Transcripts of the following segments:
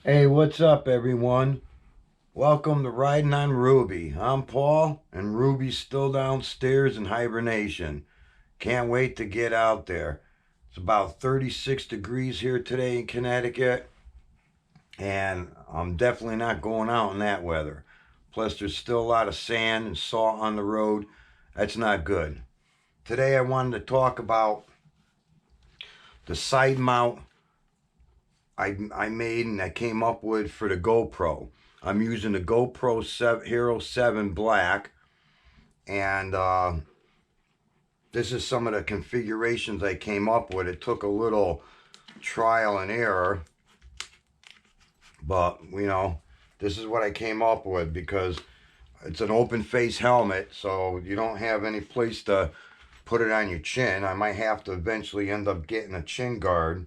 Hey, what's up, everyone? Welcome to Riding on Ruby. I'm Paul, and Ruby's still downstairs in hibernation. Can't wait to get out there. It's about 36 degrees here today in Connecticut, and I'm definitely not going out in that weather. Plus, there's still a lot of sand and salt on the road. That's not good. Today, I wanted to talk about the side mount I made and I came up with for the GoPro. I'm using the GoPro 7, Hero 7 Black, and this is some of the configurations I came up with. It took a little trial and error, but this is what I came up with because it's an open face helmet, so you don't have any place to put it on your chin. I might have to eventually end up getting a chin guard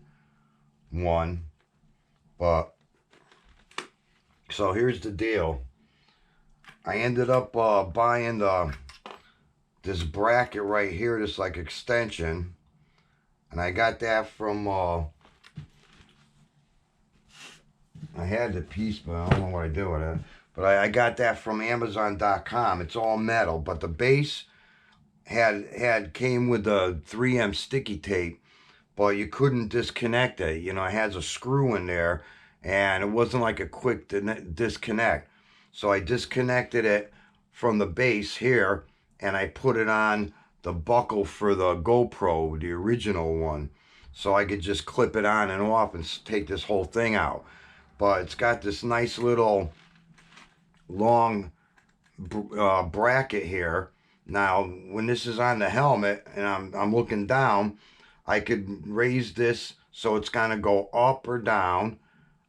one, but so here's the deal. I ended up buying this bracket right here, this like extension, and I got that from I had the piece, but I don't know what I did with it. But I got that from Amazon.com. It's all metal, but the base had came with the 3M sticky tape, but you couldn't disconnect it. It has a screw in there, and it wasn't like a quick disconnect. So I disconnected it from the base here, and I put it on the buckle for the GoPro, the original one, so I could just clip it on and off and take this whole thing out. But it's got this nice little long bracket here. Now, when this is on the helmet and I'm looking down, I could raise this so it's gonna go up or down.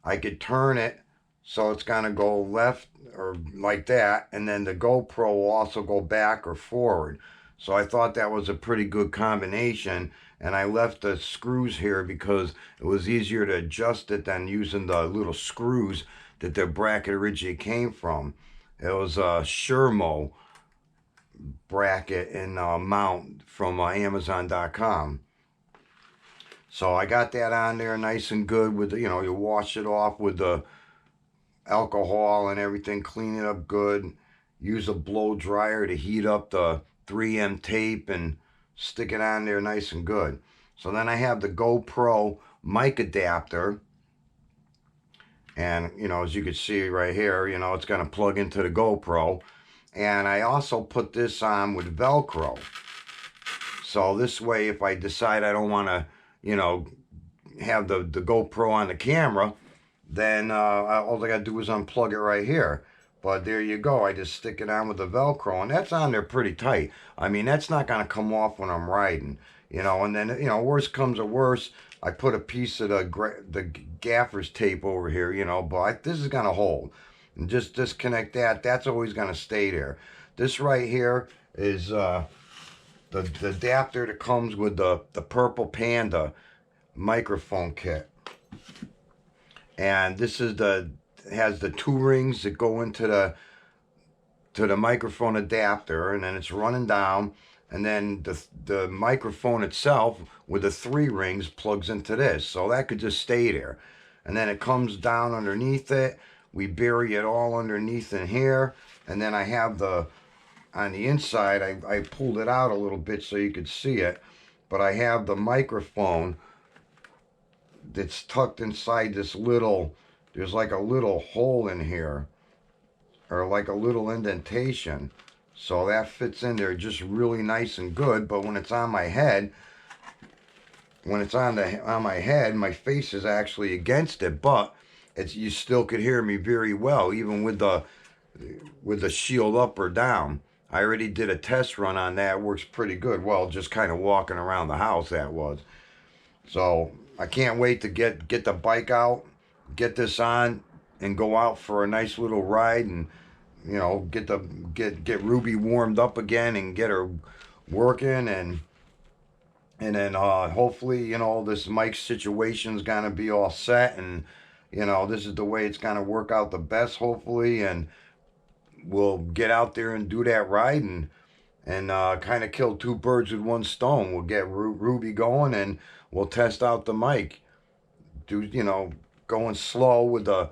I could turn it so it's gonna go left or like that, and then the GoPro will also go back or forward. So I thought that was a pretty good combination, and I left the screws here because it was easier to adjust it than using the little screws that the bracket originally came from. It was a Shermo bracket and mount from Amazon.com. So I got that on there nice and good with you wash it off with the alcohol and everything, clean it up good. Use a blow dryer to heat up the 3M tape and stick it on there nice and good. So then I have the GoPro mic adapter, and as you can see right here, it's going to plug into the GoPro. And I also put this on with Velcro. So this way, if I decide I don't want to, have the GoPro on the camera, then all I got to do is unplug it right here. But there you go. I just stick it on with the Velcro, and that's on there pretty tight. I mean, that's not going to come off when I'm riding, and then, worst comes to worst, I put a piece of the gaffer's tape over here, but this is going to hold. And just disconnect that. That's always going to stay there. This right here is the adapter that comes with the Purple Panda microphone kit. And this is has the two rings that go into the microphone adapter, and then it's running down, and then the microphone itself with the three rings plugs into this, so that could just stay there. And then it comes down underneath it. We bury it all underneath in here, and then I have on the inside, I pulled it out a little bit so you could see it, but I have the microphone that's tucked inside this there's like a little hole in here, or like a little indentation. So that fits in there just really nice and good. But when it's on my head, on my head, my face is actually against it, but you still could hear me very well, even with the shield up or down. I already did a test run on that. It works pretty good. Well, just kind of walking around the house, that was. So I can't wait to get the bike out, get this on, and go out for a nice little ride, and get Ruby warmed up again and get her working, and then hopefully this mic situation's gonna be all set, and this is the way it's gonna work out the best, hopefully, and we'll get out there and do that ride, and kind of kill two birds with one stone. We'll get Ruby going, and we'll test out the mic. Do going slow with the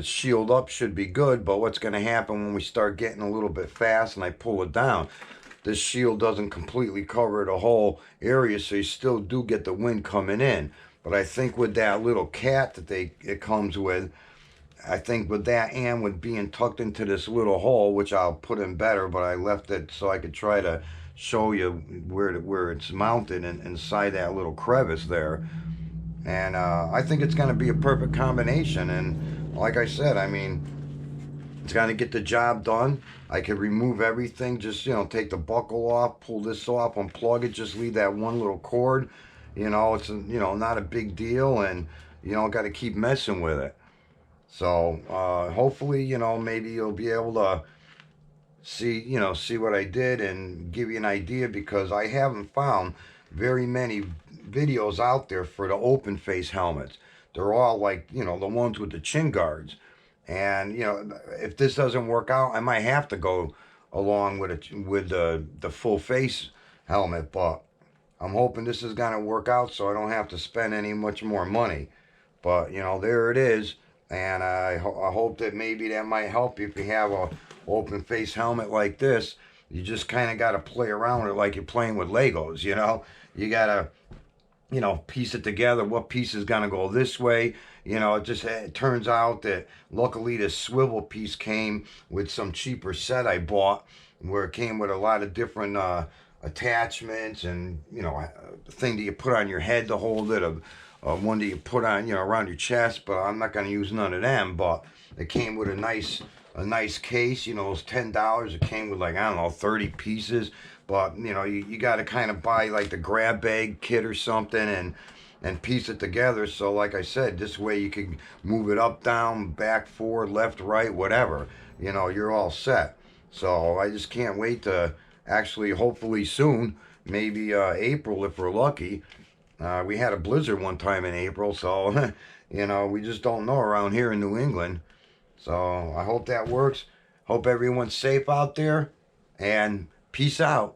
shield up should be good, but what's going to happen when we start getting a little bit fast and I pull it down, this shield doesn't completely cover the whole area, so you still do get the wind coming in. But I think with that little cat that it comes with, I think with that and with being tucked into this little hole, which I'll put in better, but I left it so I could try to show you where it's mounted inside that little crevice there. And I think it's going to be a perfect combination. And like I said, I mean, it's going to get the job done. I could remove everything, just, take the buckle off, pull this off, unplug it, just leave that one little cord. It's, not a big deal, and, got to keep messing with it. So hopefully, maybe you'll be able to see what I did and give you an idea, because I haven't found very many videos out there for the open face helmets. They're all like, the ones with the chin guards. And, if this doesn't work out, I might have to go along with the full face helmet, but I'm hoping this is going to work out so I don't have to spend any much more money. But, there it is. And I hope that maybe that might help you if you have a open face helmet like this. You just kind of got to play around with it like you're playing with Legos, You got to, piece it together. What piece is going to go this way? It turns out that luckily this swivel piece came with some cheaper set I bought, where it came with a lot of different attachments and, the thing that you put on your head to hold it, one that you put on, around your chest, but I'm not going to use none of them. But it came with a nice case. It was $10. It came with, like, I don't know, 30 pieces. But, you got to kind of buy like the grab bag kit or something and piece it together. So like I said, this way you can move it up, down, back, forward, left, right, whatever. You're all set. So I just can't wait to actually, hopefully soon, maybe April if we're lucky. We had a blizzard one time in April, so, we just don't know around here in New England. So I hope that works. Hope everyone's safe out there, and peace out.